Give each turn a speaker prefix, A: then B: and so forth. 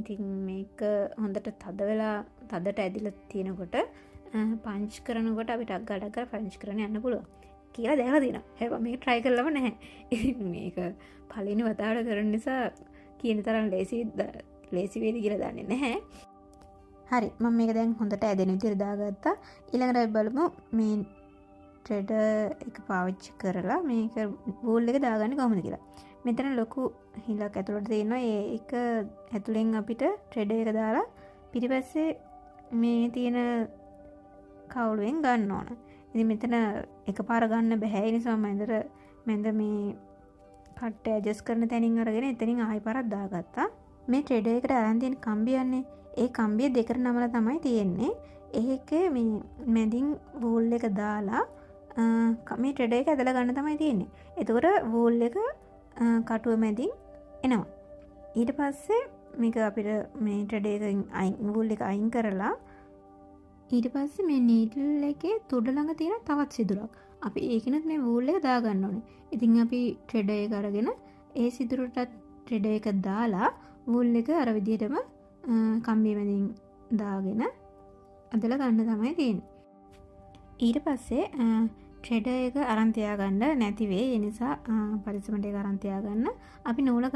A: ඉතින් මේක හොඳට තද වෙලා තදට ඇදිලා තියෙනකොට පංච් කරනකොට අපිට අග්ගඩක් පංච් කරන්න යන්න පුළුවන් කියලා දැනලා තියෙනවා. හැබැයි මේක try කරලම නැහැ. ඉතින් මේක පළවෙනි වතාවට කරන නිසා කියන තරම් ලේසි වේද කියලා දන්නේ නැහැ. හරි මම මේක දැන් හොඳට ඇදෙන විදිහට දාගත්තා. ඊළඟට අපි බලමු මේ ට්‍රෙඩර් එක පාවිච්චි කරලා මේක වූල් එක දාගන්නේ කොහොමද කියලා. මෙතන ලොකු හිලක් ඇතුළට තියෙනවා. ඒක ඇතුලෙන් අපිට ට්‍රෙඩර් එක දාලා පිටිපස්සේ මේ තියෙන කවුළුවෙන් ගන්න ඕන. ඉතින් මෙතන එකපාර ගන්න බෑ. ඒ නිසා මම මේ කට්ට ඇඩ්ජස්ට් කරන තැනින් අරගෙන එතනින් ආයෙ පාරක් දාගත්තා. මේ ට්‍රෙඩර් එකට අරන් තියෙන කම්බියන්නේ ඒ කම්බිය දෙකට නමලා තමයි තියෙන්නේ. ඒකේ මේ මැදින් වූල් එක දාලා මේ ට්‍රෙඩර් එක ඇදලා ගන්න තමයි තියෙන්නේ. එතකොට වූල් එක කටුව මැදින් එනවා. ඊට පස්සේ මේක අපිට මේ ට්‍රෙඩර් එකෙන් වූල් එක අයින් කරලා ඊට පස්සේ මේ නීඩල් එකේ තුඩ ළඟ තියෙන තවත් සිදුරක් අපි ඒකිනුත් මේ වූල් එක දාගන්න ඕනේ. ඉතින් අපි ට්‍රෙඩර් එක අරගෙන ඒ සිදුරටත් ට්‍රෙඩර් එක දාලා වූල් එක අර විදිහටම කම්බිය මැදින් දාගෙන අදලා ගන්න තමයි තියෙන්නේ. ඊට පස්සේ ට්‍රෙඩර් එක අරන් තියාගන්න නැති වෙයි. ඒ නිසා පරිස්සමට ඒක අරන් තියාගන්න. අපි නූල